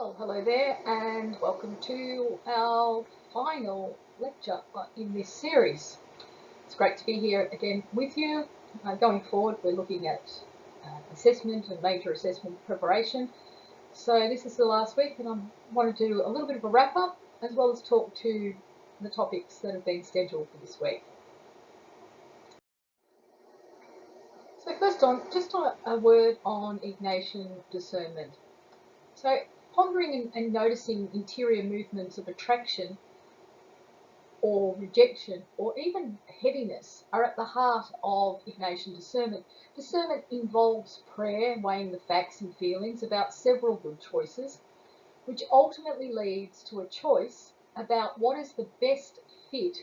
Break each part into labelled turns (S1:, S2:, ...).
S1: Well, hello there and welcome to our final lecture in this series. It's great to be here again with you. Going forward, we're looking at assessment and major assessment preparation. So this is the last week and I want to do a little bit of a wrap up as well as talk to the topics that have been scheduled for this week. So first on, just a word on Ignatian discernment. So pondering and noticing interior movements of attraction or rejection or even heaviness are at the heart of Ignatian discernment. Discernment involves prayer, weighing the facts and feelings about several good choices, which ultimately leads to a choice about what is the best fit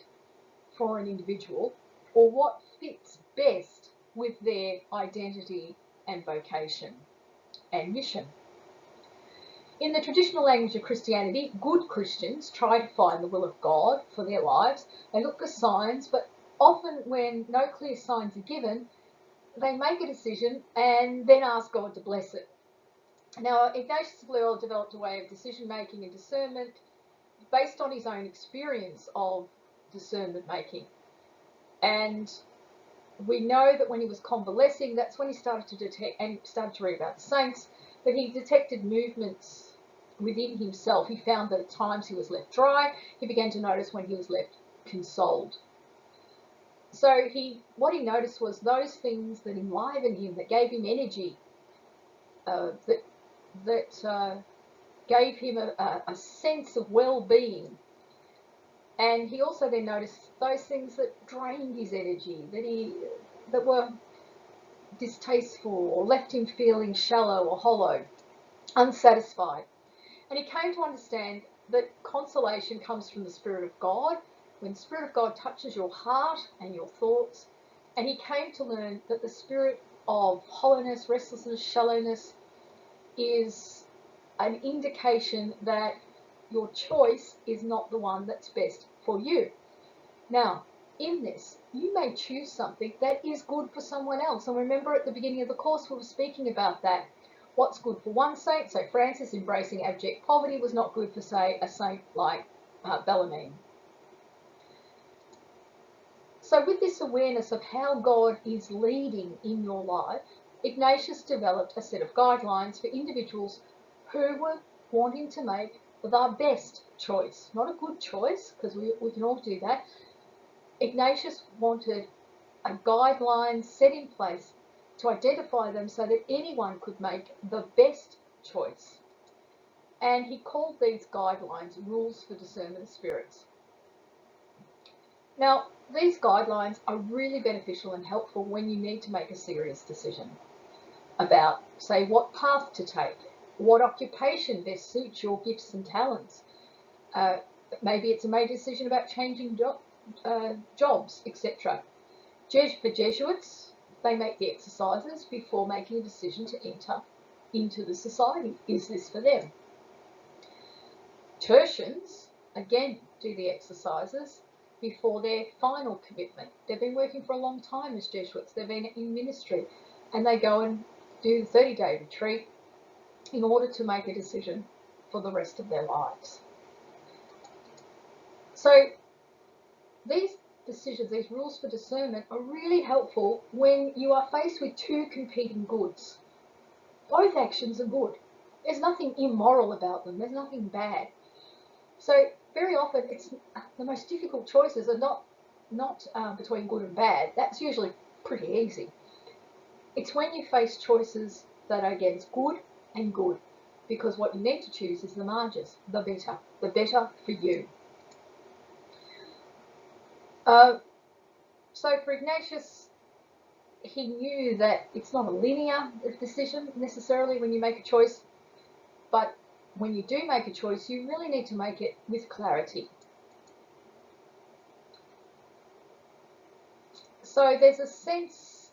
S1: for an individual or what fits best with their identity and vocation and mission. In the traditional language of Christianity, good Christians try to find the will of God for their lives. They look for signs, but often when no clear signs are given, they make a decision and then ask God to bless it. Now, Ignatius of Loyola developed a way of decision making and discernment based on his own experience of discernment making. And we know that when he was convalescing, that's when he started to detect and started to read about the saints, but he detected movements within himself. He found that at times he was left dry. He began to notice when he was left consoled. So what he noticed was those things that enlivened him, that gave him energy, that gave him a sense of well-being. And he also then noticed those things that drained his energy, that were distasteful or left him feeling shallow or hollow, unsatisfied. And he came to understand that consolation comes from the Spirit of God, when the Spirit of God touches your heart and your thoughts. And he came to learn that the spirit of hollowness, restlessness, shallowness is an indication that your choice is not the one that's best for you. Now, in this, you may choose something that is good for someone else. And remember at the beginning of the course, we were speaking about that. What's good for one saint, so Francis embracing abject poverty, was not good for, say, a saint like Bellarmine. So with this awareness of how God is leading in your life, Ignatius developed a set of guidelines for individuals who were wanting to make the best choice. Not a good choice, because we can all do that. Ignatius wanted a guideline set in place to identify them so that anyone could make the best choice. And he called these guidelines rules for discernment of spirits. Now, these guidelines are really beneficial and helpful when you need to make a serious decision about, say, what path to take, what occupation best suits your gifts and talents. Maybe it's a major decision about changing jobs, etc. For Jesuits, they make the exercises before making a decision to enter into the society. Is this for them? Tertians, again, do the exercises before their final commitment. They've been working for a long time as Jesuits. They've been in ministry and they go and do the 30-day retreat in order to make a decision for the rest of their lives. So these decisions, these rules for discernment, are really helpful when you are faced with two competing goods. Both actions are good. There's nothing immoral about them. There's nothing bad. So very often it's the most difficult choices are not between good and bad. That's usually pretty easy. It's when you face choices that are against good and good, because what you need to choose is the margins, the better for you. So for Ignatius, he knew that it's not a linear decision necessarily when you make a choice, but when you do make a choice, you really need to make it with clarity. So there's a sense,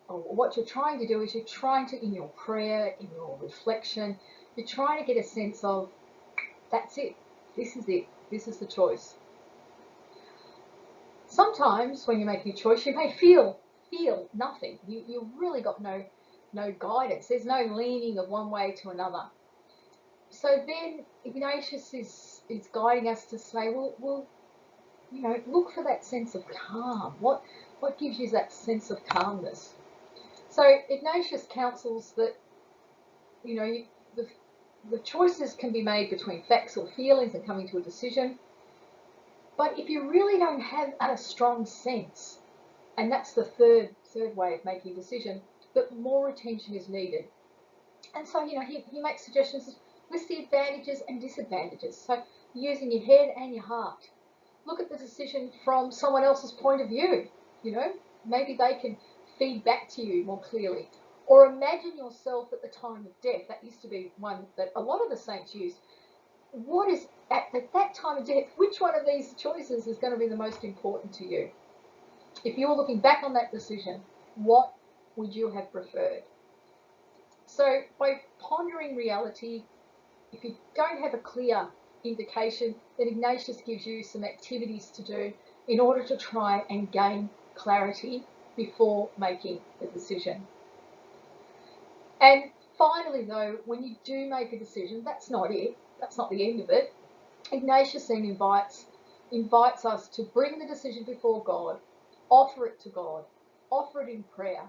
S1: what you're trying to do is you're trying to, in your prayer, in your reflection, you're trying to get a sense of, that's it, this is the choice. Sometimes when you're making a choice, you may feel nothing. You've really got no guidance. There's no leaning of one way to another. So then Ignatius is guiding us to say, well, look for that sense of calm. What gives you that sense of calmness? So Ignatius counsels that, the choices can be made between facts or feelings and coming to a decision. But if you really don't have a strong sense, and that's the third way of making a decision, that more attention is needed. And so, he makes suggestions, list the advantages and disadvantages. So using your head and your heart. Look at the decision from someone else's point of view. Maybe they can feed back to you more clearly. Or imagine yourself at the time of death. That used to be one that a lot of the saints used. What is, at that time of death, which one of these choices is going to be the most important to you? If you're looking back on that decision, what would you have preferred? So by pondering reality, if you don't have a clear indication, then Ignatius gives you some activities to do in order to try and gain clarity before making a decision. And finally, though, when you do make a decision, that's not it. That's not the end of it. Ignatius then invites us to bring the decision before God, offer it to God, offer it in prayer,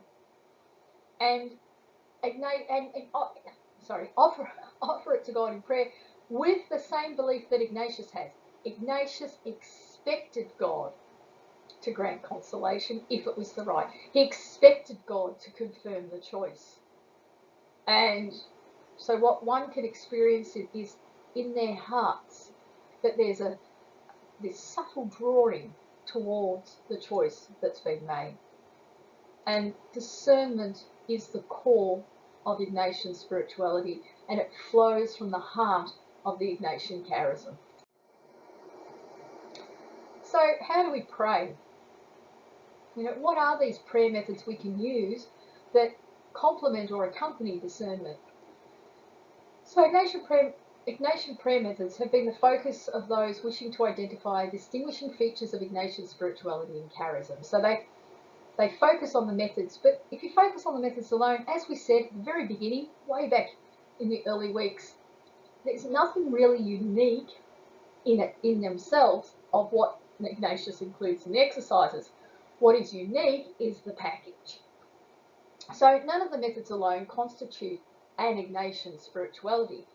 S1: and offer it to God in prayer with the same belief that Ignatius has. Ignatius expected God to grant consolation if it was the right. He expected God to confirm the choice. And so what one can experience is in their hearts that there's this subtle drawing towards the choice that's been made. And discernment is the core of Ignatian spirituality, and it flows from the heart of the Ignatian charism. So how do we pray? What are these prayer methods we can use that complement or accompany discernment? So Ignatian prayer methods have been the focus of those wishing to identify distinguishing features of Ignatian spirituality and charism. So they focus on the methods, but if you focus on the methods alone, as we said at the very beginning, way back in the early weeks, there's nothing really unique in themselves of what Ignatius includes in the exercises. What is unique is the package. So none of the methods alone constitute an Ignatian spirituality.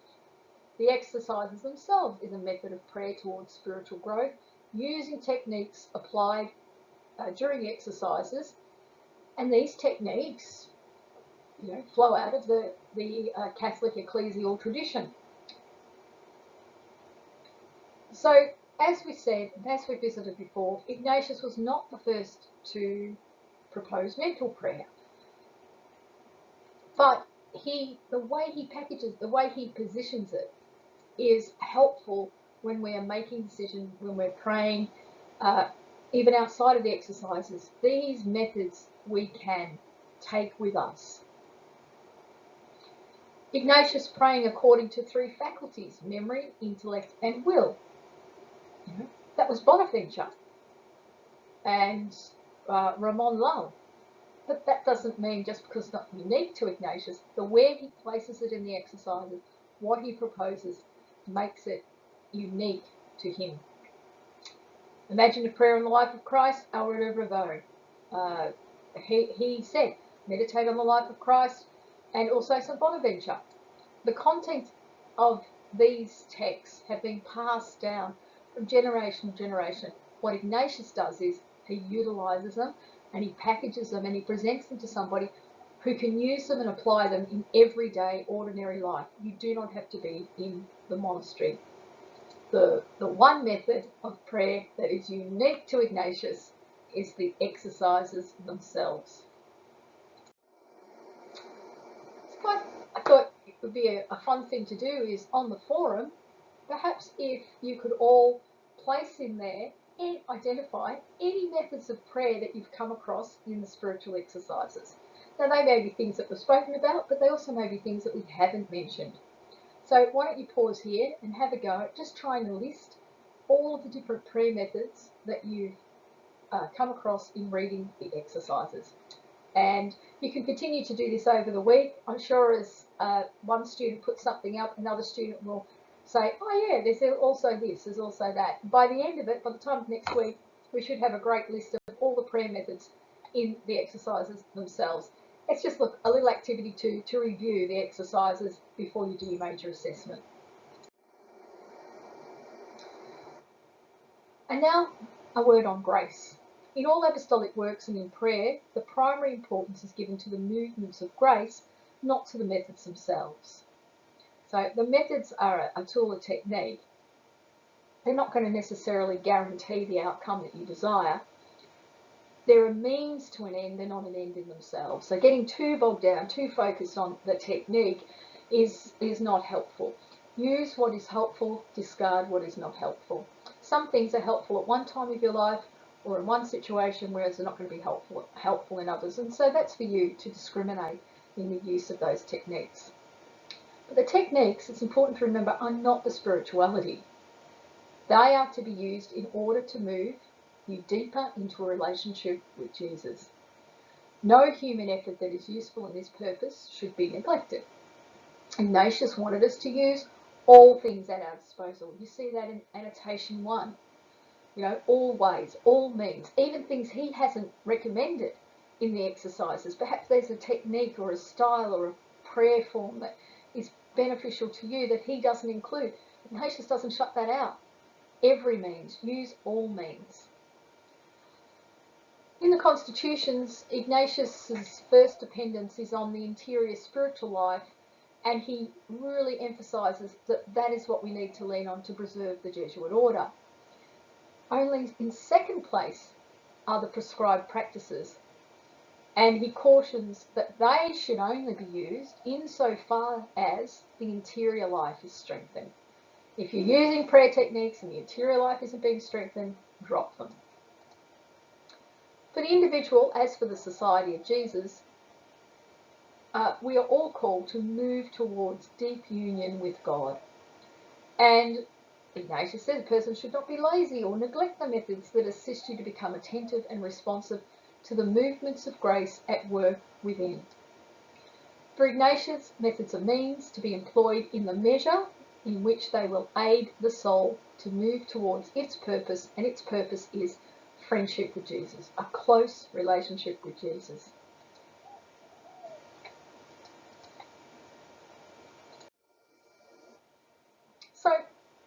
S1: The exercises themselves is a method of prayer towards spiritual growth, using techniques applied during the exercises, and these techniques, flow out of the Catholic ecclesial tradition. So, as we said, and as we visited before, Ignatius was not the first to propose mental prayer, but the way he packages, the way he positions it, is helpful when we are making decisions, when we're praying, even outside of the exercises. These methods we can take with us. Ignatius praying according to three faculties: memory, intellect, and will. That was Bonaventure and Ramon Lull. But that doesn't mean, just because it's not unique to Ignatius, the where he places it in the exercises, what he proposes, makes it unique to him. Imagine a prayer on the life of Christ, Alfred Brevet. He said, meditate on the life of Christ, and also St Bonaventure. The content of these texts have been passed down from generation to generation. What Ignatius does is he utilises them and he packages them and he presents them to somebody who can use them and apply them in everyday, ordinary life. You do not have to be in the monastery. The one method of prayer that is unique to Ignatius is the exercises themselves. So I thought it would be a fun thing to do is on the forum, perhaps if you could all place in there and identify any methods of prayer that you've come across in the spiritual exercises. Now, they may be things that were spoken about, but they also may be things that we haven't mentioned. So why don't you pause here and have a go at just trying to list all of the different prayer methods that you've come across in reading the exercises. And you can continue to do this over the week. I'm sure as one student puts something up, another student will say, oh yeah, there's also this, there's also that. By the end of it, by the time of next week, we should have a great list of all the prayer methods in the exercises themselves. It's just a little activity to review the exercises before you do your major assessment. And now a word on grace. In all apostolic works and in prayer, the primary importance is given to the movements of grace, not to the methods themselves. So the methods are a tool, a technique. They're not going to necessarily guarantee the outcome that you desire. They're a means to an end, they're not an end in themselves. So getting too bogged down, too focused on the technique is not helpful. Use what is helpful, discard what is not helpful. Some things are helpful at one time of your life or in one situation, whereas they're not going to be helpful in others. And so that's for you to discriminate in the use of those techniques. But the techniques, it's important to remember, are not the spirituality. They are to be used in order to move you deeper into a relationship with Jesus. No human effort that is useful in this purpose should be neglected. Ignatius wanted us to use all things at our disposal. You see that in annotation 1. You know, all ways, all means, even things he hasn't recommended in the exercises. Perhaps there's a technique or a style or a prayer form that is beneficial to you that he doesn't include. Ignatius doesn't shut that out. Every means, use all means. In the Constitutions, Ignatius's first dependence is on the interior spiritual life, and he really emphasises that that is what we need to lean on to preserve the Jesuit order. Only in second place are the prescribed practices, and he cautions that they should only be used insofar as the interior life is strengthened. If you're using prayer techniques and the interior life isn't being strengthened, drop them. For the individual, as for the Society of Jesus, we are all called to move towards deep union with God. And Ignatius says a person should not be lazy or neglect the methods that assist you to become attentive and responsive to the movements of grace at work within. For Ignatius, methods are means to be employed in the measure in which they will aid the soul to move towards its purpose, and its purpose is friendship with Jesus, a close relationship with Jesus. So,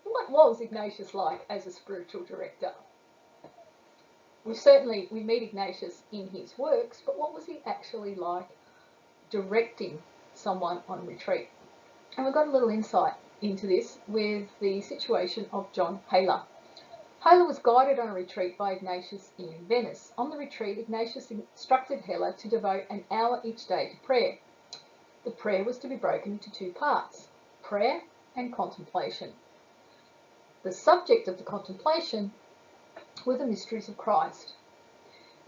S1: what was Ignatius like as a spiritual director? We meet Ignatius in his works, but what was he actually like directing someone on retreat? And we've got a little insight into this with the situation of John Haller. Haller was guided on a retreat by Ignatius in Venice. On the retreat, Ignatius instructed Haller to devote an hour each day to prayer. The prayer was to be broken into two parts, prayer and contemplation. The subject of the contemplation were the mysteries of Christ.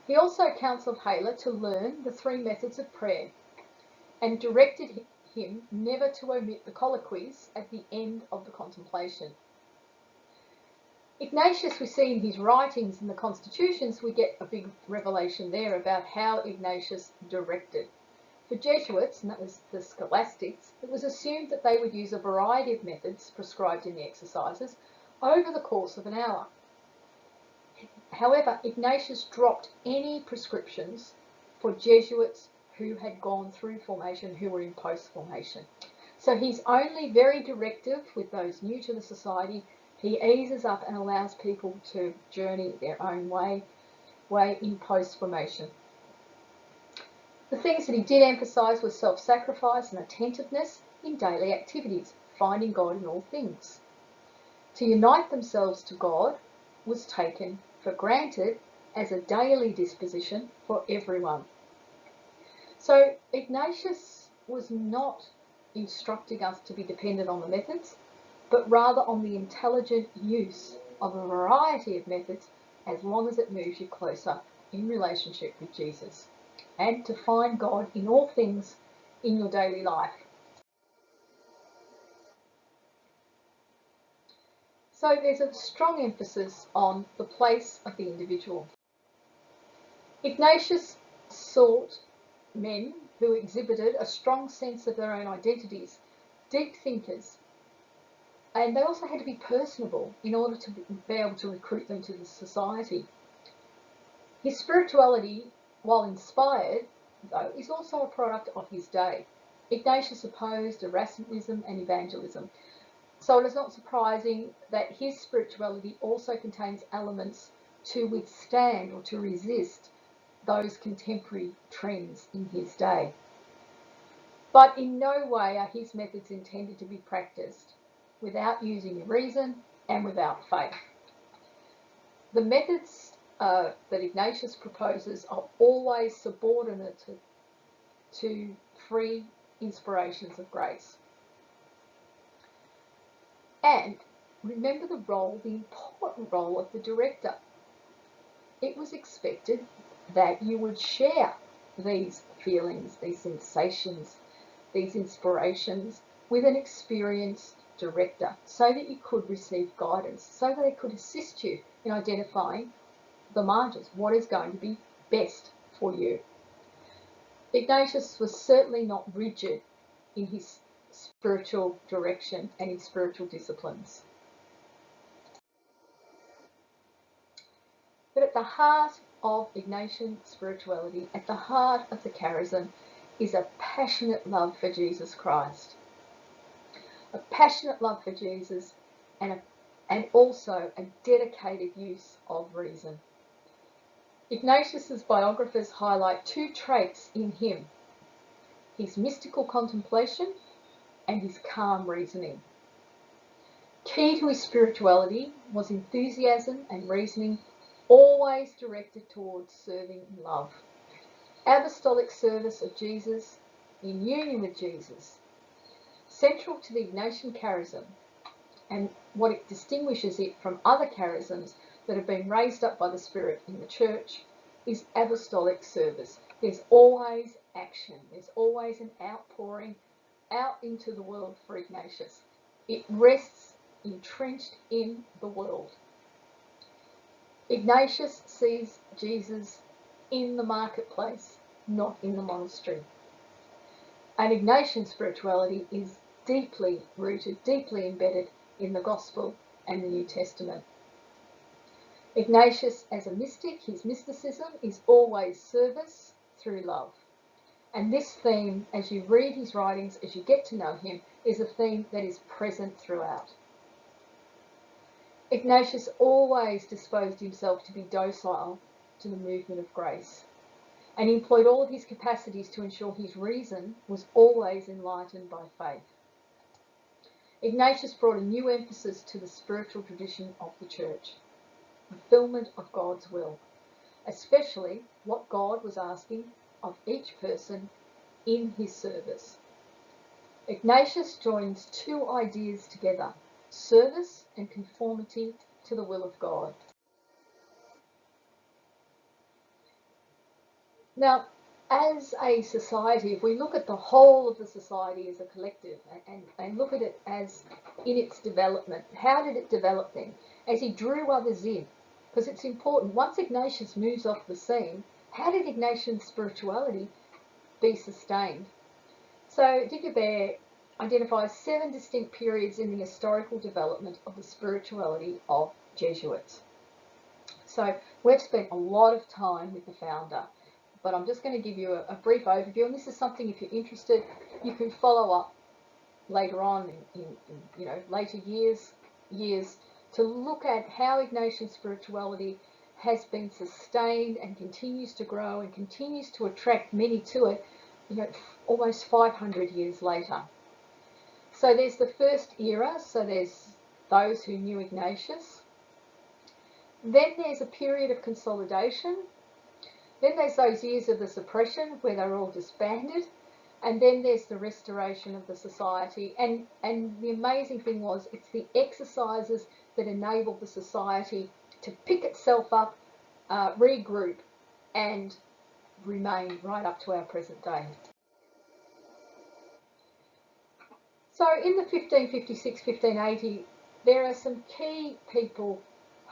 S1: He also counselled Haller to learn the three methods of prayer and directed him never to omit the colloquies at the end of the contemplation. Ignatius, we see in his writings in the Constitutions, we get a big revelation there about how Ignatius directed. For Jesuits, and that was the scholastics, it was assumed that they would use a variety of methods prescribed in the exercises over the course of an hour. However, Ignatius dropped any prescriptions for Jesuits who had gone through formation, who were in post-formation. So he's only very directive with those new to the society. He eases up and allows people to journey their own way in post-formation. The things that he did emphasise were self-sacrifice and attentiveness in daily activities, finding God in all things. To unite themselves to God was taken for granted as a daily disposition for everyone. So Ignatius was not instructing us to be dependent on the methods, but rather on the intelligent use of a variety of methods as long as it moves you closer in relationship with Jesus, and to find God in all things in your daily life. So there's a strong emphasis on the place of the individual. Ignatius sought men who exhibited a strong sense of their own identities, deep thinkers, and they also had to be personable in order to be able to recruit them to the society. His spirituality, while inspired, though, is also a product of his day. Ignatius opposed Erasmism and evangelism, so it is not surprising that his spirituality also contains elements to withstand or to resist those contemporary trends in his day. But in no way are his methods intended to be practiced without using reason and without faith. The methods that Ignatius proposes are always subordinate to free inspirations of grace. And remember the important role of the director. It was expected that you would share these feelings, these sensations, these inspirations with an experienced director so that you could receive guidance, so that they could assist you in identifying the margins, what is going to be best for you. Ignatius was certainly not rigid in his spiritual direction and his spiritual disciplines. But at the heart of Ignatian spirituality, at the heart of the charism, is a passionate love for Jesus Christ. A passionate love for Jesus and also a dedicated use of reason. Ignatius's biographers highlight two traits in him: his mystical contemplation and his calm reasoning. Key to his spirituality was enthusiasm and reasoning, always directed towards serving and love. Apostolic service of Jesus in union with Jesus. Central to the Ignatian charism, and what it distinguishes it from other charisms that have been raised up by the Spirit in the Church, is apostolic service. There's always action. There's always an outpouring out into the world for Ignatius. It rests entrenched in the world. Ignatius sees Jesus in the marketplace, not in the monastery. And Ignatian spirituality is deeply rooted, deeply embedded in the Gospel and the New Testament. Ignatius, as a mystic, his mysticism is always service through love. And this theme, as you read his writings, as you get to know him, is a theme that is present throughout. Ignatius always disposed himself to be docile to the movement of grace, and he employed all of his capacities to ensure his reason was always enlightened by faith. Ignatius brought a new emphasis to the spiritual tradition of the Church, fulfillment of God's will, especially what God was asking of each person in his service. Ignatius joins two ideas together: service and conformity to the will of God. Now, as a society, if we look at the whole of the society as a collective and look at it as in its development, how did it develop then? As he drew others in, because it's important. Once Ignatius moves off the scene, how did Ignatian spirituality be sustained? So Xavier identifies 7 distinct periods in the historical development of the spirituality of Jesuits. So we've spent a lot of time with the founder, but I'm just going to give you a brief overview, and this is something, if you're interested, you can follow up later on in later years to look at how Ignatian spirituality has been sustained and continues to grow and continues to attract many to it, almost 500 years later. So there's the first era, so there's those who knew Ignatius. Then there's a period of consolidation. Then there's those years of the suppression where they're all disbanded. And then there's the restoration of the society. And the amazing thing was, it's the exercises that enabled the society to pick itself up, regroup, and remain right up to our present day. So in the 1556, 1580, there are some key people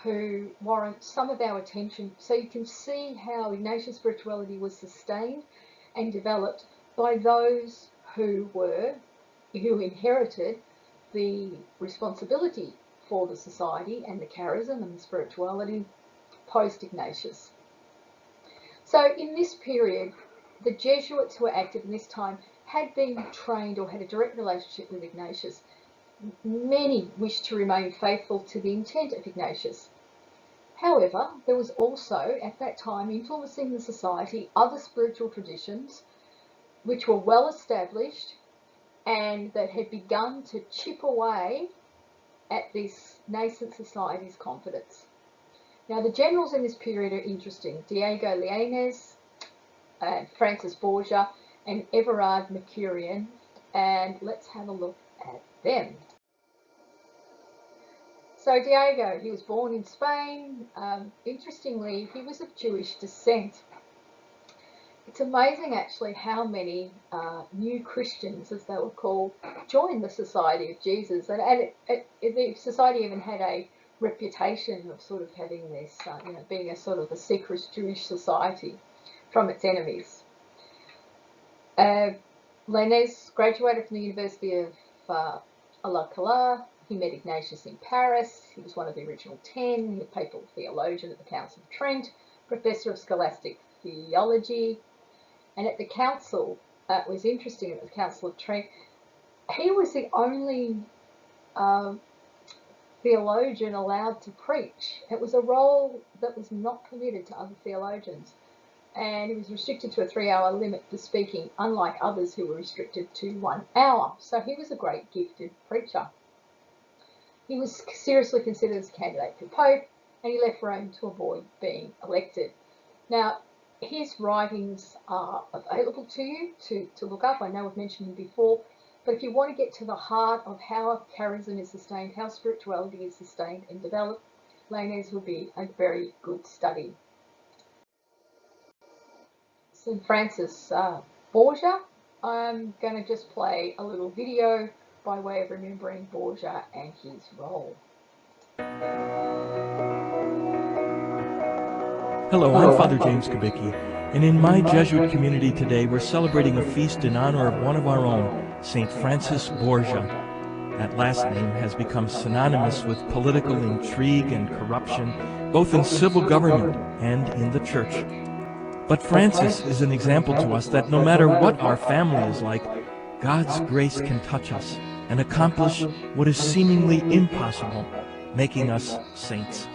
S1: who warrant some of our attention. So you can see how Ignatian spirituality was sustained and developed by those who inherited the responsibility for the society and the charism and the spirituality post-Ignatius. So in this period, the Jesuits who were active in this time had been trained or had a direct relationship with Ignatius. Many wished to remain faithful to the intent of Ignatius. However, there was also, at that time, influencing the society, other spiritual traditions which were well established and that had begun to chip away at this nascent society's confidence. Now, the generals in this period are interesting. Diego Laynez, Francis Borgia, and Everard Mercurian, and let's have a look at them. So Diego, he was born in Spain. Interestingly, he was of Jewish descent. It's amazing actually how many new Christians, as they were called, joined the Society of Jesus, and the society even had a reputation of sort of having this, being a sort of a secret Jewish society from its enemies. Laynez graduated from the University of Alcalá. He met Ignatius in Paris. He was one of the original 10. He was a papal theologian at the Council of Trent, professor of scholastic theology. And at the council, it was interesting, at the Council of Trent, he was the only theologian allowed to preach. It was a role that was not permitted to other theologians. And he was restricted to a 3-hour limit for speaking, unlike others who were restricted to 1 hour. So he was a great gifted preacher. He was seriously considered as a candidate for Pope, and he left Rome to avoid being elected. Now, his writings are available to you to look up. I know I've mentioned him before, but if you want to get to the heart of how charism is sustained, how spirituality is sustained and developed, Laynez would be a very good study. St. Francis Borgia, I'm going to just play a little video by way of remembering Borgia and his role.
S2: Hello, I'm Father James Kubicki, and in my Jesuit community today we're celebrating a feast in honor of one of our own, St. Francis Borgia. That last name has become synonymous with political intrigue and corruption, both in civil government and in the church. But Francis is an example to us that no matter what our family is like, God's grace can touch us and accomplish what is seemingly impossible, making us saints.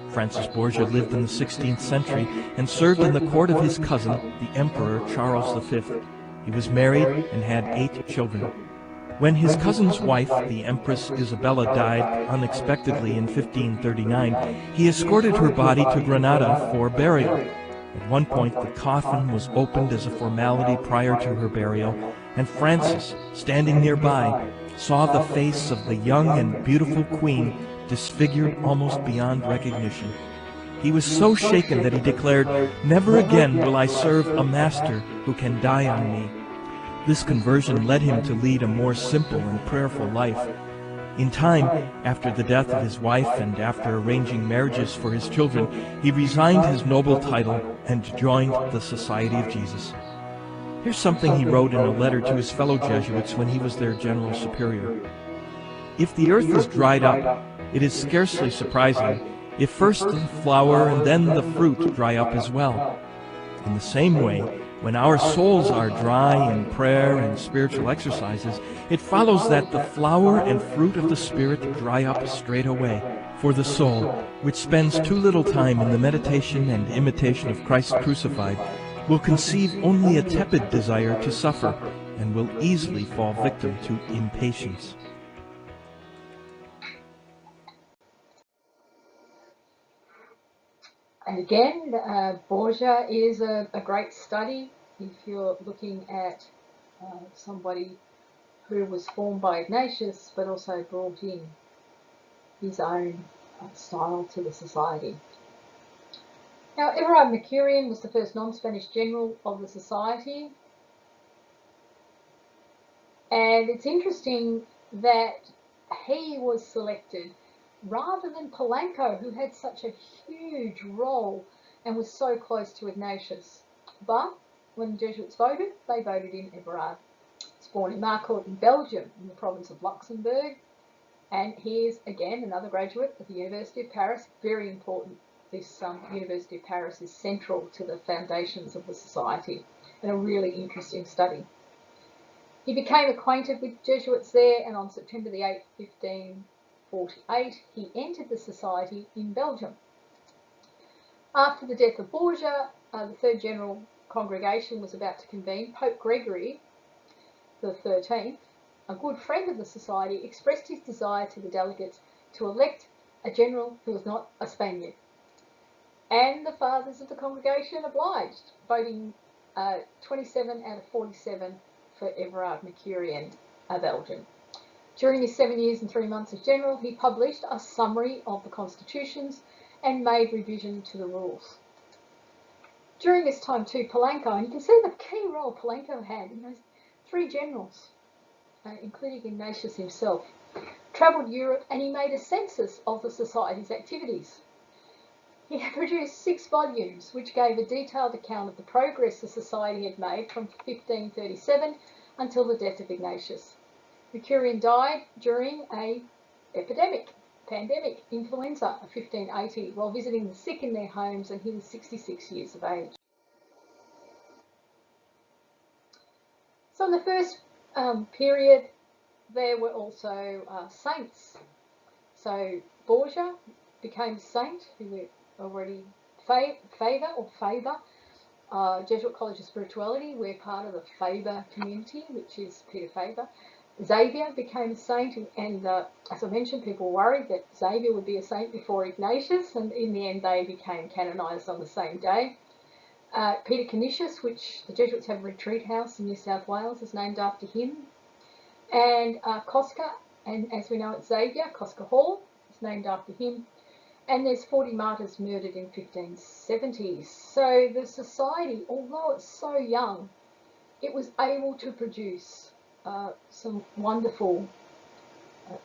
S2: Francis Borgia lived in the 16th century and served in the court of his cousin, the Emperor Charles V. He was married and had 8 children. When his cousin's wife, the Empress Isabella, died unexpectedly in 1539, he escorted her body to Granada for burial. At one point, the coffin was opened as a formality prior to her burial, and Francis, standing nearby, saw the face of the young and beautiful queen disfigured almost beyond recognition. He was so shaken that he declared, "Never again will I serve a master who can die on me." This conversion led him to lead a more simple and prayerful life. In time, after the death of his wife and after arranging marriages for his children, he resigned his noble title and joined the Society of Jesus. Here's something he wrote in a letter to his fellow Jesuits when he was their general superior. "If the earth is dried up, it is scarcely surprising if first the flower and then the fruit dry up as well. In the same way, when our souls are dry in prayer and spiritual exercises, it follows that the flower and fruit of the Spirit dry up straight away. For the soul, which spends too little time in the meditation and imitation of Christ crucified, will conceive only a tepid desire to suffer, and will easily fall victim to impatience."
S1: And again, Borgia is a great study if you're looking at somebody who was formed by Ignatius but also brought in his own style to the society. Now, Everard Mercurian was the first non-Spanish general of the society, and it's interesting that he was selected rather than Polanco, who had such a huge role and was so close to Ignatius. But when the Jesuits voted, they voted in Everard. He was born in Marcourt in Belgium, in the province of Luxembourg, and he is, again, another graduate of the University of Paris. Very important. This University of Paris is central to the foundations of the society and a really interesting study. He became acquainted with Jesuits there, and on September the 8th, 1548, he entered the society in Belgium. After the death of Borgia, the Third General Congregation was about to convene. Pope Gregory the 13th, a good friend of the society, expressed his desire to the delegates to elect a general who was not a Spaniard. And the fathers of the congregation obliged, voting 27 out of 47 for Everard Mercurian, a Belgian. During his 7 years and 3 months as general, he published a summary of the constitutions and made revision to the rules. During this time too, Polanco, and you can see the key role Polanco had in those 3 generals, including Ignatius himself, travelled Europe, and he made a census of the society's activities. He had produced 6 volumes which gave a detailed account of the progress the society had made from 1537 until the death of Ignatius. Mercurian died during a pandemic, influenza of 1580, while visiting the sick in their homes, and he was 66 years of age. So in the first period, there were also saints. So Borgia became a saint, who we already Faber, Jesuit College of Spirituality. We're part of the Faber community, which is Peter Faber. Xavier became a saint, and as I mentioned, people were worried that Xavier would be a saint before Ignatius, and in the end they became canonised on the same day. Peter Canisius, which the Jesuits have a retreat house in New South Wales, is named after him. And Cosca, and as we know it's Xavier, Cosca Hall, is named after him. And there's 40 martyrs murdered in 1570s. So the society, although it's so young, it was able to produce some wonderful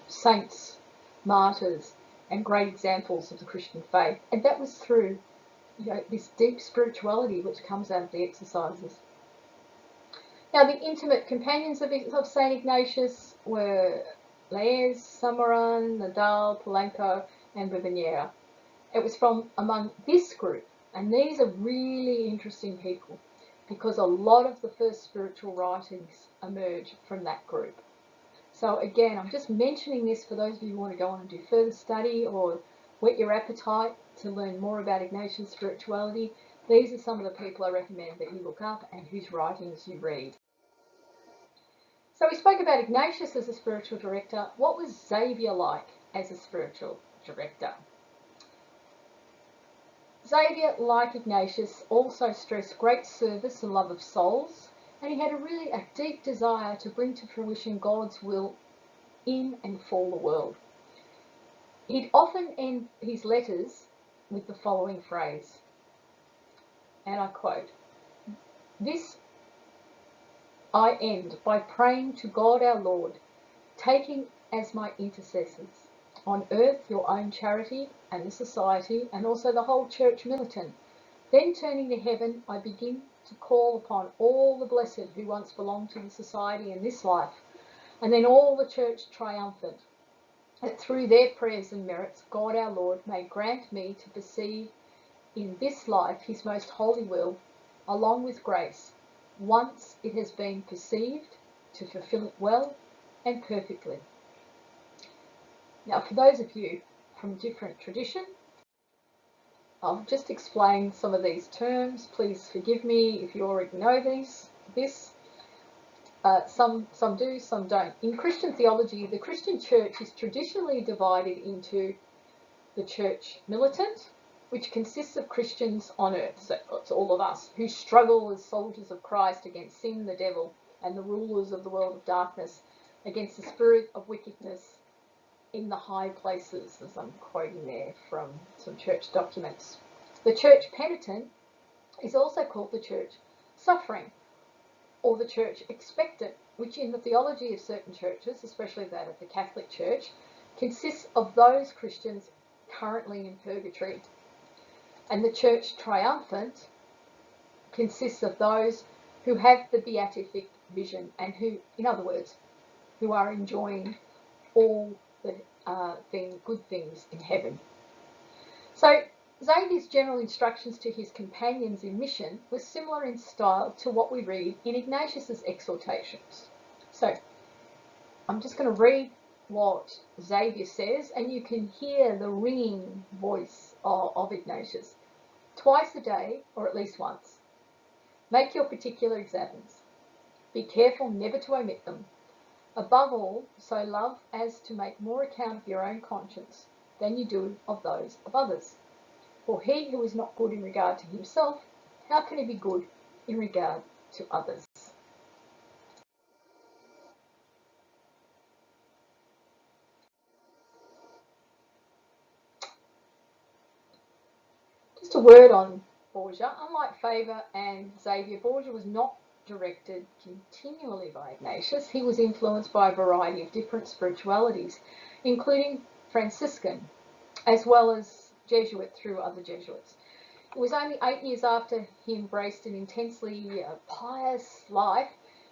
S1: saints, martyrs, and great examples of the Christian faith. And that was through, this deep spirituality which comes out of the exercises. Now, the intimate companions of St Ignatius were Laynez, Samaran, Nadal, Polanco, and Ribera. It was from among this group, and these are really interesting people, because a lot of the first spiritual writings emerge from that group. So again, I'm just mentioning this for those of you who want to go on and do further study or whet your appetite to learn more about Ignatian spirituality. These are some of the people I recommend that you look up and whose writings you read. So we spoke about Ignatius as a spiritual director. What was Xavier like as a spiritual director? Xavier, like Ignatius, also stressed great service and love of souls, and he had a deep desire to bring to fruition God's will in and for the world. He'd often end his letters with the following phrase, and I quote, "This I end by praying to God our Lord, taking as my intercessors on earth your own charity and the society, and also the whole church militant. Then turning to heaven, I begin to call upon all the blessed who once belonged to the society in this life, and then all the church triumphant, that through their prayers and merits, God our Lord may grant me to perceive in this life his most holy will, along with grace, once it has been perceived, to fulfill it well and perfectly." Now, for those of you from a different tradition, I'll just explain some of these terms. Please forgive me if you already know this. Some do, some don't. In Christian theology, the Christian church is traditionally divided into the church militant, which consists of Christians on earth, so it's all of us, who struggle as soldiers of Christ against sin, the devil, and the rulers of the world of darkness, against the spirit of wickedness in the high places, as I'm quoting there from some church documents. The church penitent is also called the church suffering, or the church expectant, which in the theology of certain churches, especially that of the Catholic Church, consists of those Christians currently in purgatory. And the church triumphant consists of those who have the beatific vision and who, in other words, who are enjoying all the good things in heaven. So Xavier's general instructions to his companions in mission were similar in style to what we read in Ignatius's exhortations. So I'm just going to read what Xavier says, and you can hear the ringing voice of Ignatius. Twice a day, or at least once, make your particular examines. Be careful never to omit them. Above all, so love as to make more account of your own conscience than you do of those of others. For he who is not good in regard to himself, how can he be good in regard to others? Just a word on Borgia. Unlike Faber and Xavier, Borgia was not directed continually by Ignatius. He was influenced by a variety of different spiritualities, including Franciscan, as well as Jesuit through other Jesuits. It was only 8 years after he embraced an intensely pious life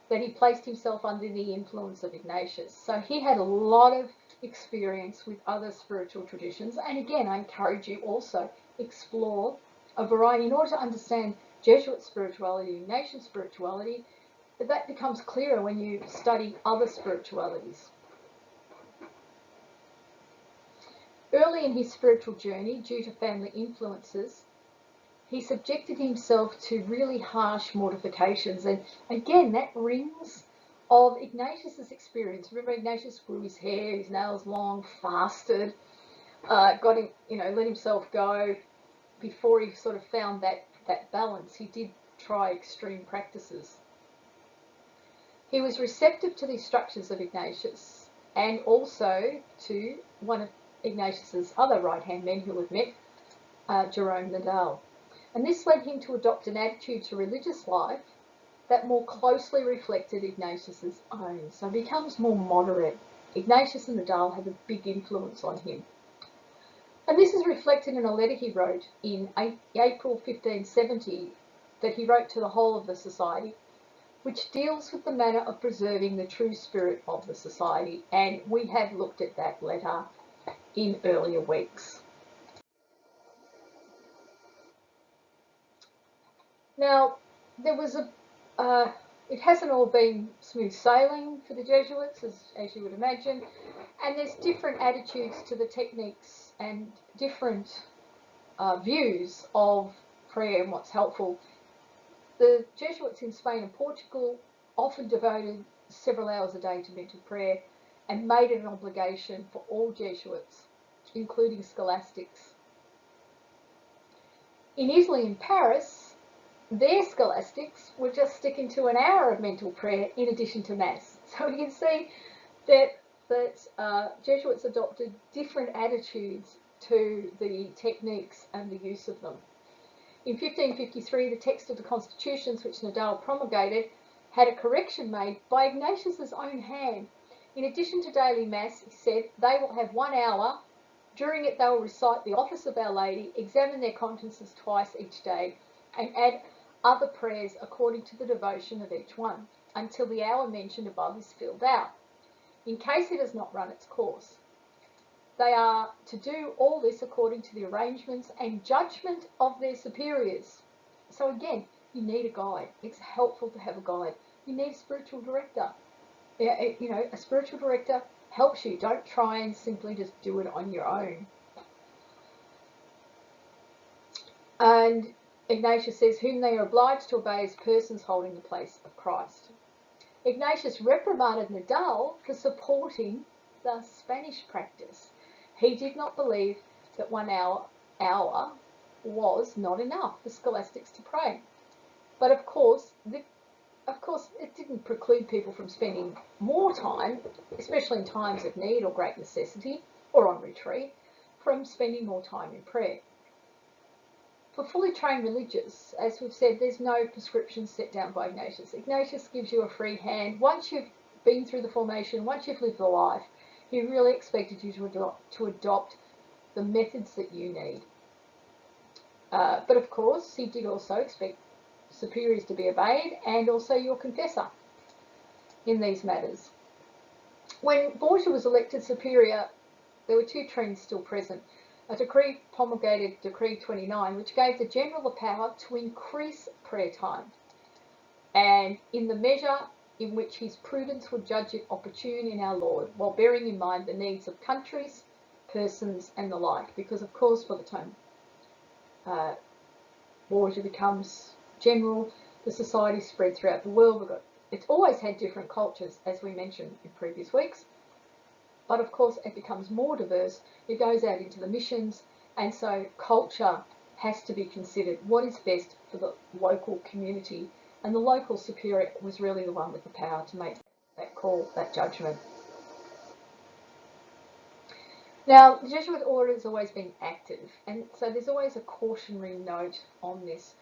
S1: that he placed himself under the influence of Ignatius. So he had a lot of experience with other spiritual traditions. And again, I encourage you also explore a variety in order to understand Jesuit spirituality, Ignatian spirituality. That becomes clearer when you study other spiritualities. Early in his spiritual journey, due to family influences, he subjected himself to really harsh mortifications. And again, that rings of Ignatius's experience. Remember, Ignatius grew his hair, his nails long, fasted, got him, let himself go. Before he sort of found that balance, he did try extreme practices. He was receptive to the instructions of Ignatius and also to one of Ignatius's other right-hand men who we've met, Jerome Nadal. And this led him to adopt an attitude to religious life that more closely reflected Ignatius's own. So he becomes more moderate. Ignatius and Nadal have a big influence on him. And this is reflected in a letter he wrote in April 1570 that he wrote to the whole of the society, which deals with the manner of preserving the true spirit of the society. And we have looked at that letter in earlier weeks. Now, there was it hasn't all been smooth sailing for the Jesuits, as you would imagine, and there's different attitudes to the techniques and different views of prayer and what's helpful. The Jesuits in Spain and Portugal often devoted several hours a day to mental prayer and made it an obligation for all Jesuits, including scholastics. In Italy and Paris, their scholastics were just sticking to an hour of mental prayer in addition to Mass. So you can see that Jesuits adopted different attitudes to the techniques and the use of them. In 1553, the text of the constitutions which Nadal promulgated had a correction made by Ignatius's own hand. In addition to daily Mass, he said, they will have 1 hour. During it, they will recite the Office of Our Lady, examine their consciences twice each day, and add other prayers according to the devotion of each one, until the hour mentioned above is filled out, in case it has not run its course. They are to do all this according to the arrangements and judgment of their superiors. So again, you need a guide. It's helpful to have a guide. You need a spiritual director. A spiritual director helps you. Don't try and simply just do it on your own. And Ignatius says, whom they are obliged to obey as persons holding the place of Christ. Ignatius reprimanded Nadal for supporting the Spanish practice. He did not believe that 1 hour was not enough for scholastics to pray. But of course, it didn't preclude people from spending more time, especially in times of need or great necessity, or on retreat, from spending more time in prayer. For fully trained religious, as we've said, there's no prescription set down by Ignatius. Ignatius gives you a free hand. Once you've been through the formation, once you've lived the life, he really expected you to adopt the methods that you need. But of course, he did also expect superiors to be obeyed, and also your confessor in these matters. When Borgia was elected superior, there were two trends still present. A decree promulgated, Decree 29, which gave the general the power to increase prayer time, and in the measure in which his prudence would judge it opportune in our Lord, while bearing in mind the needs of countries, persons, and the like. Because, of course, by the time Borgia becomes general, the society spread throughout the world. It's always had different cultures, as we mentioned in previous weeks. But of course, it becomes more diverse. It goes out into the missions, and so culture has to be considered. What is best for the local community? And the local superior was really the one with the power to make that call, that judgment. Now, the Jesuit order has always been active, and so there's always a cautionary note on this.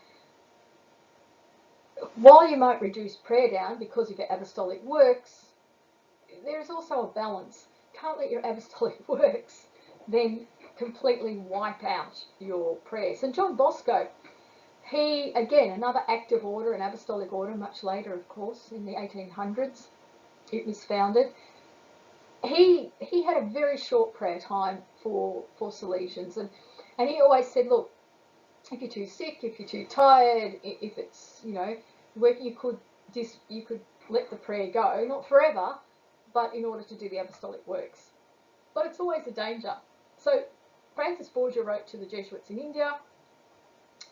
S1: While you might reduce prayer down because of your apostolic works, there is also a balance. Can't let your apostolic works then completely wipe out your prayer. St John Bosco, he, again, another active order, an apostolic order, much later, of course, in the 1800s, it was founded. He had a very short prayer time for Salesians, and he always said, look, if you're too sick, if you're too tired, if it's, working, you could let the prayer go, not forever, but in order to do the apostolic works. But it's always a danger. So Francis Borgia wrote to the Jesuits in India,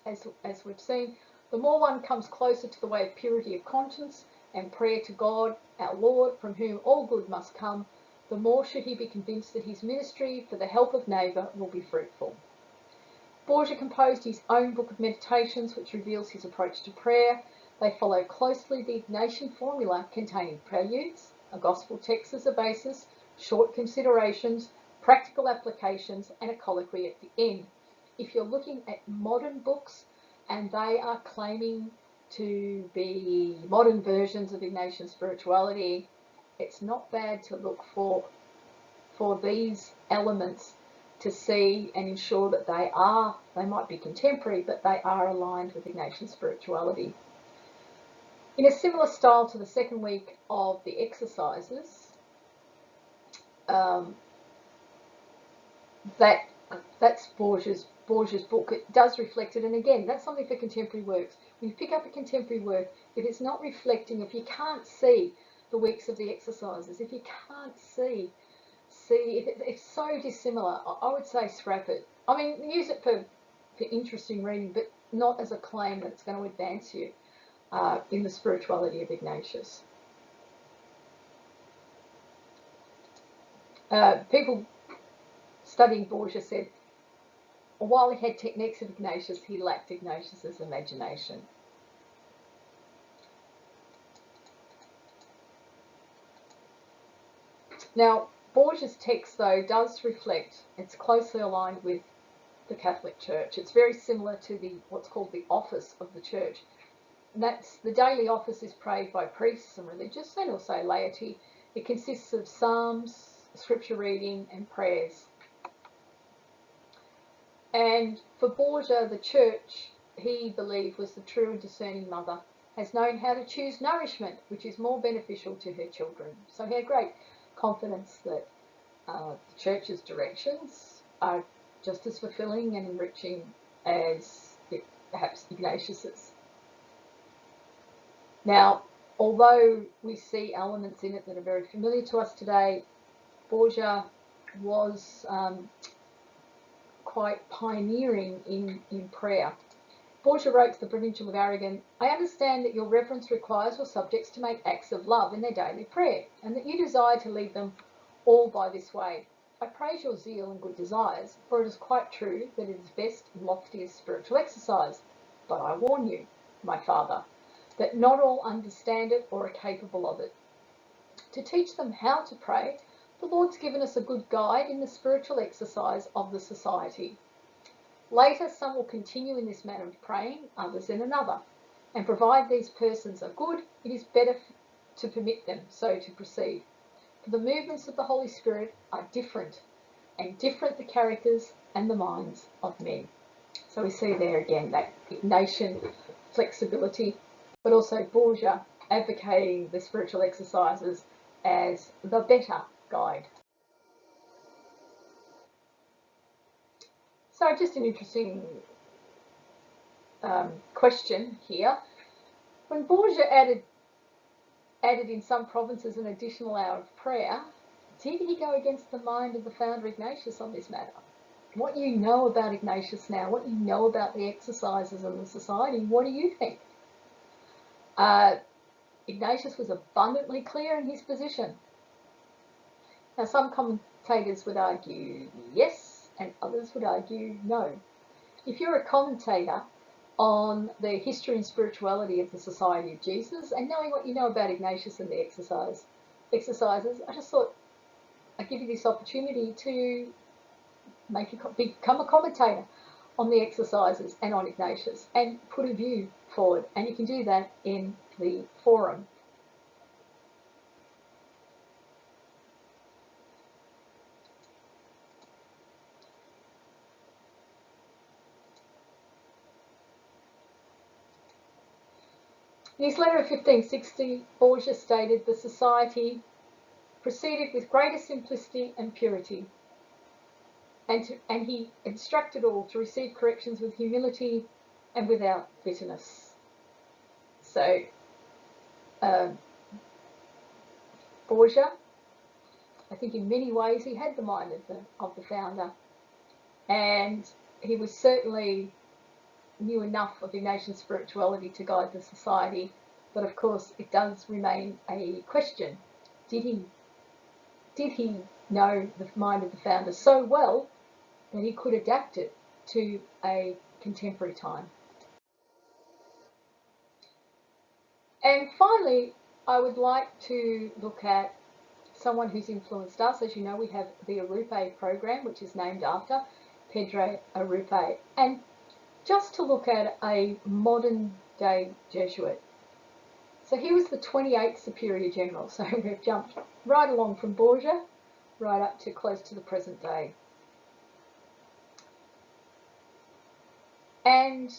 S1: as we've seen, the more one comes closer to the way of purity of conscience and prayer to God, our Lord, from whom all good must come, the more should he be convinced that his ministry for the help of neighbour will be fruitful. Borgia composed his own book of meditations, which reveals his approach to prayer. They follow closely the Ignatian formula containing preludes, a gospel text as a basis, short considerations, practical applications, and a colloquy at the end. If you're looking at modern books and they are claiming to be modern versions of Ignatian spirituality, it's not bad to look for these elements to see and ensure that they might be contemporary, but they are aligned with Ignatian spirituality. In a similar style to the second week of the Exercises, that's Borgia's book. It does reflect it, and again, that's something for contemporary works. When you pick up a contemporary work, if it's not reflecting, if you can't see the weeks of the Exercises, if you can't see if it's so dissimilar, I would say scrap it. I mean, use it for interesting reading, but not as a claim that it's going to advance you in the spirituality of Ignatius. People studying Borgia said, while he had techniques of Ignatius, he lacked Ignatius's imagination. Now, Borgia's text, though, does reflect, it's closely aligned with the Catholic Church. It's very similar to what's called the office of the Church. And that's the daily office is prayed by priests and religious and also laity. It consists of psalms, scripture reading, and prayers. And for Borgia, the Church, he believed, was the true and discerning mother, has known how to choose nourishment which is more beneficial to her children. So he had great confidence that the Church's directions are just as fulfilling and enriching as perhaps Ignatius's. Now, although we see elements in it that are very familiar to us today, Borgia was quite pioneering in prayer. Borgia wrote to the Provincial of Aragon, I understand that your reverence requires your subjects to make acts of love in their daily prayer, and that you desire to lead them all by this way. I praise your zeal and good desires, for it is quite true that it is best and loftiest spiritual exercise. But I warn you, my father, that not all understand it or are capable of it. To teach them how to pray, the Lord's given us a good guide in the spiritual exercise of the society. Later, some will continue in this manner of praying, others in another, and provided these persons are good, it is better to permit them so to proceed. For the movements of the Holy Spirit are different, and different the characters and the minds of men. So we see there again that Ignatian flexibility, but also Borgia advocating the spiritual exercises as the better guide. So just an interesting question here. When Borgia added in some provinces an additional hour of prayer, did he go against the mind of the founder Ignatius on this matter? What you know about Ignatius now, what you know about the exercises and the society, what do you think? Ignatius was abundantly clear in his position. Now, some commentators would argue yes, and others would argue no. If you're a commentator on the history and spirituality of the Society of Jesus, and knowing what you know about Ignatius and the exercises, I just thought I'd give you this opportunity to become a commentator on the exercises and on Ignatius and put a view forward, and you can do that in the forum. In his letter of 1560, Borgia stated the society proceeded with greater simplicity and purity, and he instructed all to receive corrections with humility and without bitterness. So, Borgia, I think in many ways he had the mind of the founder, and he was certainly knew enough of Ignatian spirituality to guide the society, but of course it does remain a question. Did he know the mind of the founder so well that he could adapt it to a contemporary time? And finally, I would like to look at someone who's influenced us. As you know, we have the Arrupe program, which is named after Pedro Arrupe, and just to look at a modern day Jesuit. So he was the 28th Superior General, so we've jumped right along from Borgia right up to close to the present day. And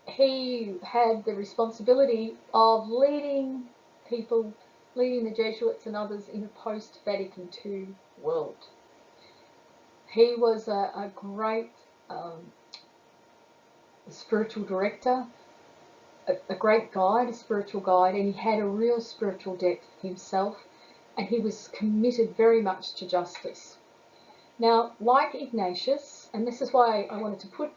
S1: he had the responsibility of leading the Jesuits and others in a post-Vatican II world. He was a great spiritual director, a great guide, a spiritual guide, and he had a real spiritual depth himself, and he was committed very much to justice. Now, like Ignatius, and this is why I wanted to put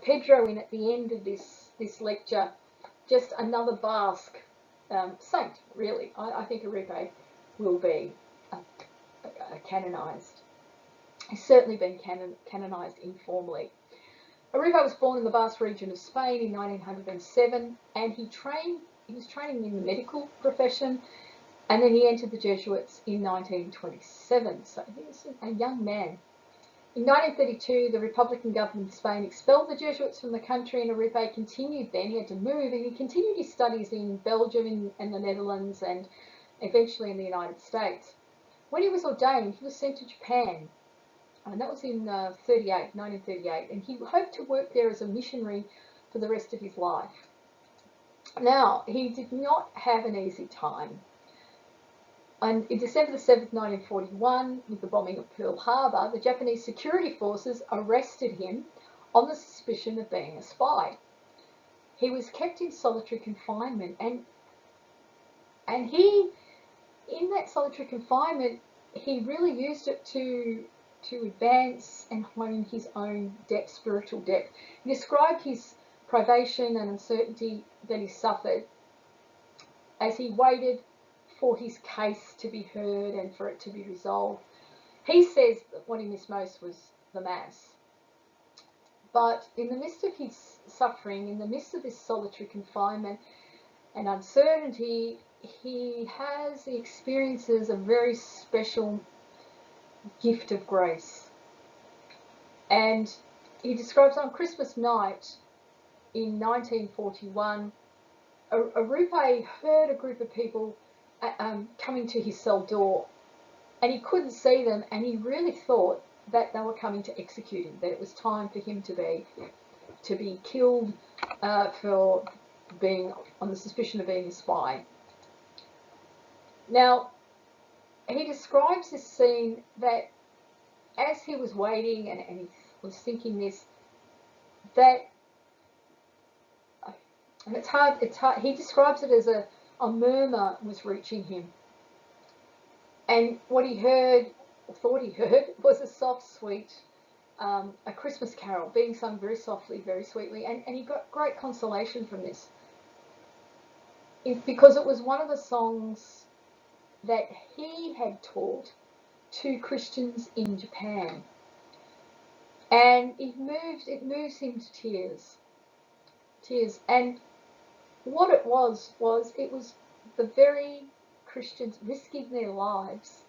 S1: Pedro in at the end of this lecture, just another Basque saint, really. I think Arrupe will be canonised. He's certainly been canonised informally. Arrupe was born in the Basque region of Spain in 1907, and he was training in the medical profession, and then he entered the Jesuits in 1927, so he was a young man. In 1932, the Republican government of Spain expelled the Jesuits from the country, and Arrupe continued then. He had to move, and he continued his studies in Belgium and the Netherlands, and eventually in the United States. When he was ordained, he was sent to Japan, and that was in 1938, and he hoped to work there as a missionary for the rest of his life. Now, he did not have an easy time. And in December the 7th, 1941, with the bombing of Pearl Harbor, the Japanese security forces arrested him on the suspicion of being a spy. He was kept in solitary confinement, and he, in that solitary confinement, he really used it to advance and hone his own spiritual depth. He described his privation and uncertainty that he suffered as he waited for his case to be heard and for it to be resolved. He says that what he missed most was the Mass. But in the midst of his suffering, in the midst of this solitary confinement and uncertainty, he has experiences a very special gift of grace. And he describes on Christmas night in 1941, Arrupe heard a group of people coming to his cell door, and he couldn't see them, and he really thought that they were coming to execute him, that it was time for him to be to be killed for being on the suspicion of being a spy. Now, he describes this scene that as he was waiting and he was thinking this, that, and it's hard, he describes it as a murmur was reaching him. And what he heard, or thought he heard, was a soft, sweet, a Christmas carol being sung very softly, very sweetly, and he got great consolation from this. Because it was one of the songs that he had taught to Christians in Japan. And it moves him to tears. And what it was the very Christians risking their lives.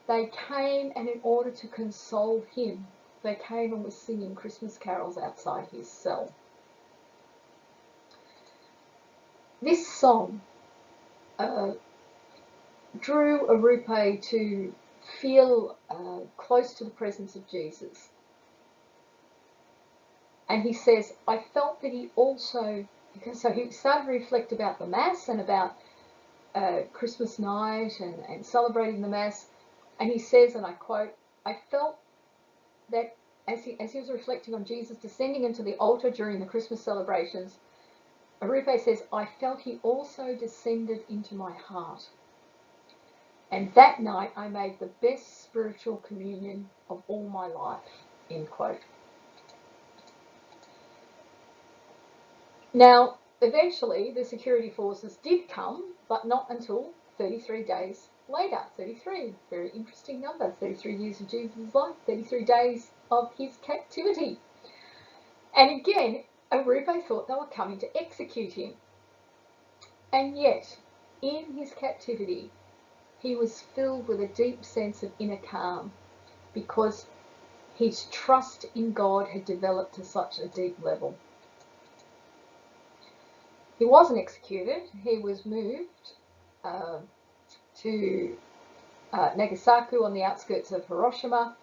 S1: They came, and in order to console him, they came and were singing Christmas carols outside his cell. This song drew Arrupe to feel close to the presence of Jesus. And he says, I felt that he also, so he started to reflect about the Mass and about Christmas night and celebrating the Mass. And he says, and I quote, I felt that as he was reflecting on Jesus descending into the altar during the Christmas celebrations, Arrupe says, I felt he also descended into my heart. And that night I made the best spiritual communion of all my life, end quote. Now, eventually the security forces did come, but not until 33 days later. 33, very interesting number. 33 years of Jesus' life, 33 days of his captivity. And again, Arrupe thought they were coming to execute him. And yet, in his captivity, he was filled with a deep sense of inner calm because his trust in God had developed to such a deep level. He wasn't executed. He was moved to Nagasaki on the outskirts of Hiroshima,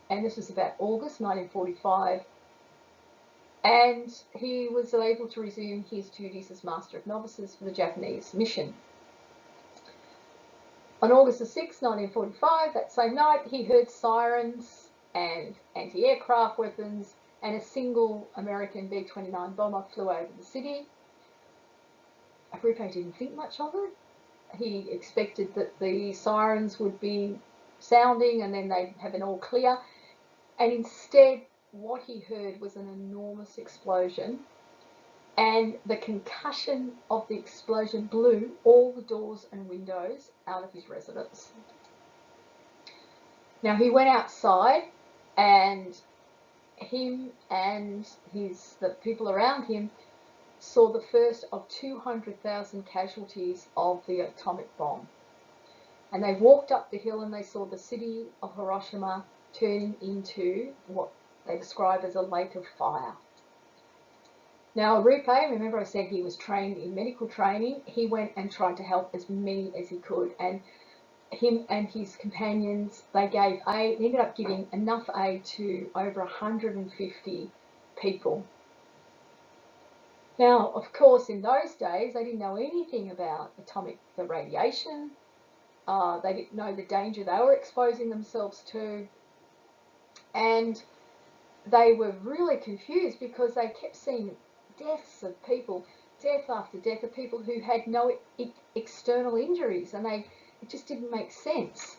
S1: and this was about August 1945, and he was able to resume his duties as Master of Novices for the Japanese mission. On August the 6th, 1945, that same night, he heard sirens and anti-aircraft weapons, and a single American B-29 bomber flew over the city. Arrupe didn't think much of it. He expected that the sirens would be sounding and then they'd have an all clear. And instead, what he heard was an enormous explosion. And the concussion of the explosion blew all the doors and windows out of his residence. Now, he went outside, and him and the people around him saw the first of 200,000 casualties of the atomic bomb. And they walked up the hill and they saw the city of Hiroshima turning into what they describe as a lake of fire. Now, Arrupe, remember I said he was trained in medical training, he went and tried to help as many as he could. And him and his companions, they gave aid, they ended up giving enough aid to over 150 people. Now, of course, in those days, they didn't know anything about the radiation. They didn't know the danger they were exposing themselves to. And they were really confused because they kept seeing deaths of people, death after death of people who had no external injuries, and it just didn't make sense.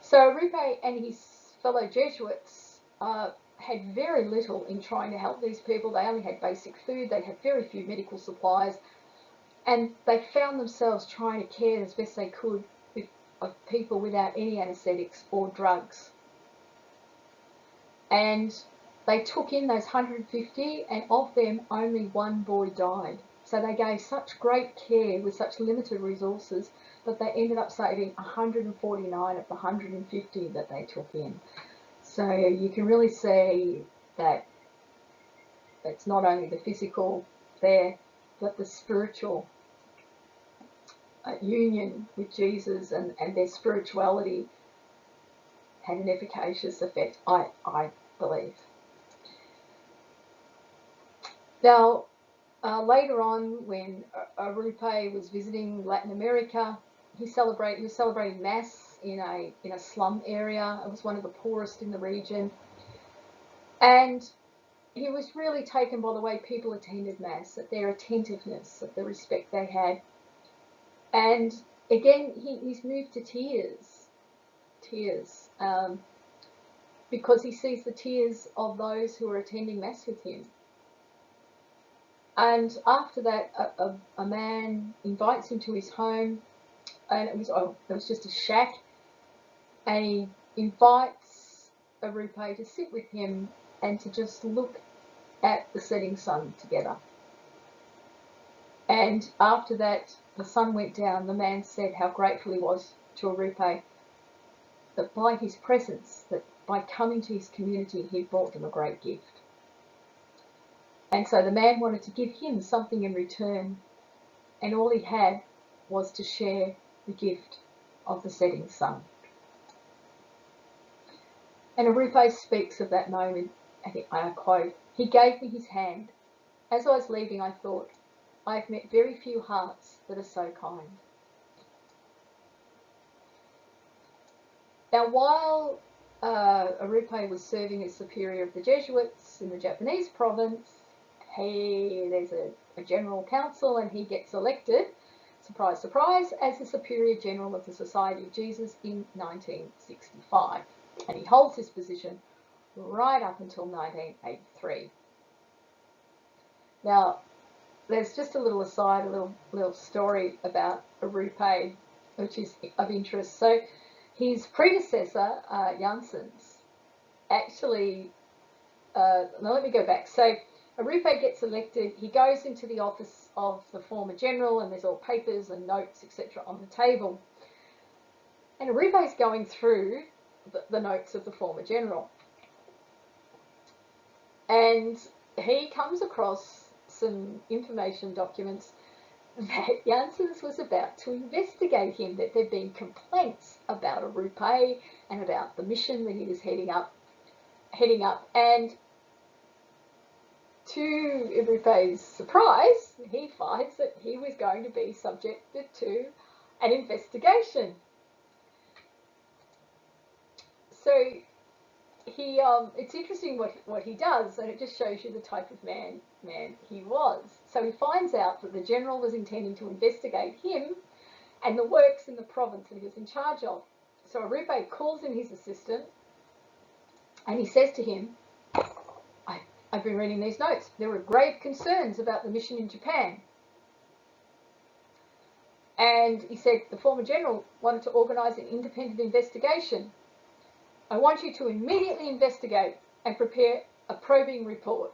S1: So Arrupe and his fellow Jesuits had very little in trying to help these people. They only had basic food, they had very few medical supplies, and they found themselves trying to care as best they could of people without any anaesthetics or drugs. And they took in those 150, and of them only one boy died. So they gave such great care with such limited resources that they ended up saving 149 of the 150 that they took in. So you can really see that it's not only the physical there, but the spiritual union with Jesus and their spirituality had an efficacious effect, I believe. Now, later on, when Arrupe was visiting Latin America, he was celebrating Mass in a slum area. It was one of the poorest in the region, and he was really taken by the way people attended Mass, at their attentiveness, at the respect they had, and again he's moved to tears, because he sees the tears of those who are attending Mass with him. And after that, a man invites him to his home, and it was just a shack, and he invites Arrupe to sit with him and to just look at the setting sun together. And after that, the sun went down. The man said how grateful he was to Arrupe, that by his presence, that by coming to his community, he brought them a great gift. And so the man wanted to give him something in return, and all he had was to share the gift of the setting sun. And Arrupe speaks of that moment, and I quote, "He gave me his hand. As I was leaving, I thought, I have met very few hearts that are so kind." Now, while Arrupe was serving as superior of the Jesuits in the Japanese province, there's a general council, and he gets elected, surprise, surprise, as the Superior General of the Society of Jesus in 1965. And he holds this position right up until 1983. Now, there's just a little aside, a little story about Arrupe, which is of interest. So his predecessor, Janssens, actually, now let me go back. So Arrupe gets elected, he goes into the office of the former general, and there's all papers and notes, etc. on the table. And Arrupe's going through the notes of the former general. And he comes across some information documents that Janssens was about to investigate him, that there'd been complaints about Arrupe and about the mission that he was heading up. And to Arrupe's surprise, he finds that he was going to be subjected to an investigation. So it's interesting what he does, and it just shows you the type of man he was. So he finds out that the general was intending to investigate him and the works in the province that he was in charge of. So Arrupe calls in his assistant, and he says to him, I've been reading these notes. There were grave concerns about the mission in Japan. And he said the former general wanted to organise an independent investigation. I want you to immediately investigate and prepare a probing report.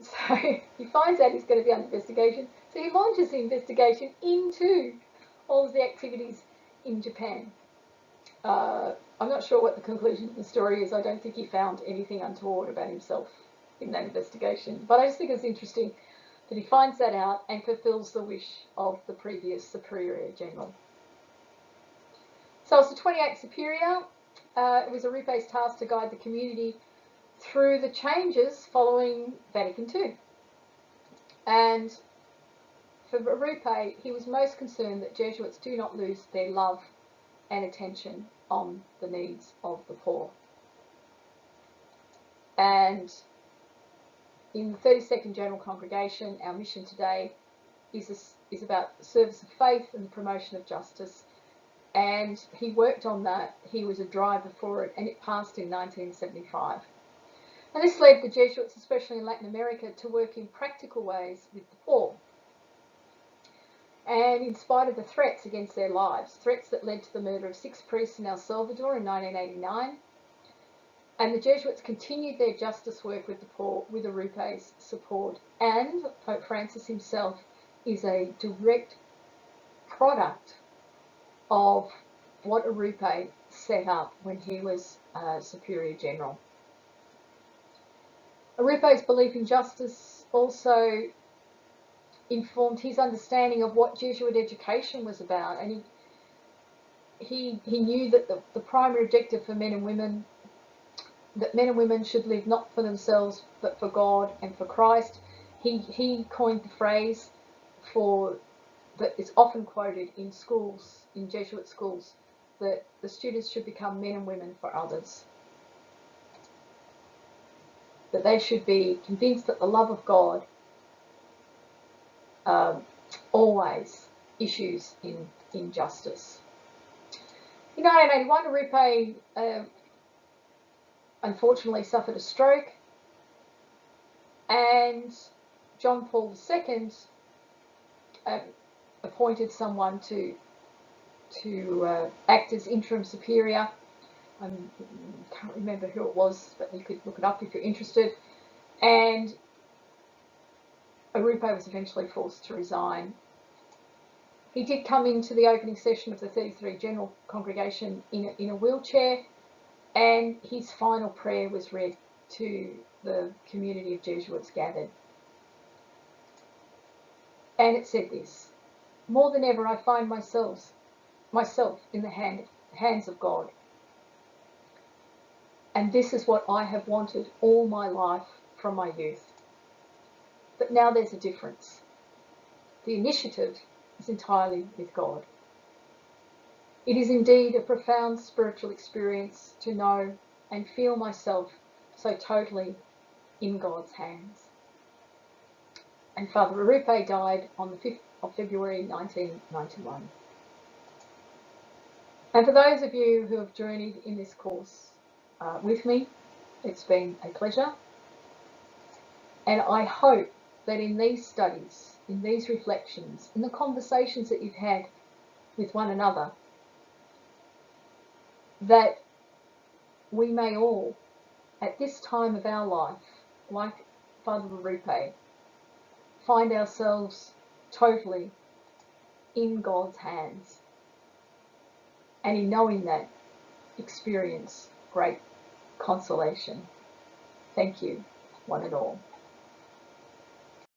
S1: So he finds out he's going to be under investigation. So he launches the investigation into all of the activities in Japan. I'm not sure what the conclusion of the story is. I don't think he found anything untoward about himself in that investigation. But I just think it's interesting that he finds that out and fulfills the wish of the previous Superior General. So as the 28th Superior, it was Arrupe's task to guide the community through the changes following Vatican II. And for Arrupe, he was most concerned that Jesuits do not lose their love and attention on the needs of the poor. And in the 32nd General Congregation, our mission today is about the service of faith and the promotion of justice. And he worked on that. He was a driver for it, and it passed in 1975. And this led the Jesuits, especially in Latin America, to work in practical ways with the poor. And in spite of the threats against their lives, threats that led to the murder of 6 priests in El Salvador in 1989, and the Jesuits continued their justice work with the poor with Arrupe's support. And Pope Francis himself is a direct product of what Arrupe set up when he was Superior General. Arrupe's belief in justice also informed his understanding of what Jesuit education was about, and he knew that the primary objective for men and women that men and women should live not for themselves but for God and for Christ. He coined the phrase that is often quoted in schools, in Jesuit schools, that the students should become men and women for others. That they should be convinced that the love of God always issues in justice. In 1981, Arrupe unfortunately suffered a stroke, and John Paul II appointed someone to act as interim superior. I can't remember who it was, but you could look it up if you're interested. And Arrupe was eventually forced to resign. He did come into the opening session of the 33 General Congregation in a wheelchair, and his final prayer was read to the community of Jesuits gathered. And it said this: "More than ever I find myself in the hands of God. And this is what I have wanted all my life from my youth. But now there's a difference. The initiative is entirely with God. It is indeed a profound spiritual experience to know and feel myself so totally in God's hands." And Father Arrupe died on the 5th of February 1991. And for those of you who have journeyed in this course with me, it's been a pleasure. And I hope that in these studies, in these reflections, in the conversations that you've had with one another, that we may all, at this time of our life, like Father Arrupe, find ourselves totally in God's hands, and in knowing that, experience great consolation. Thank you, one and all.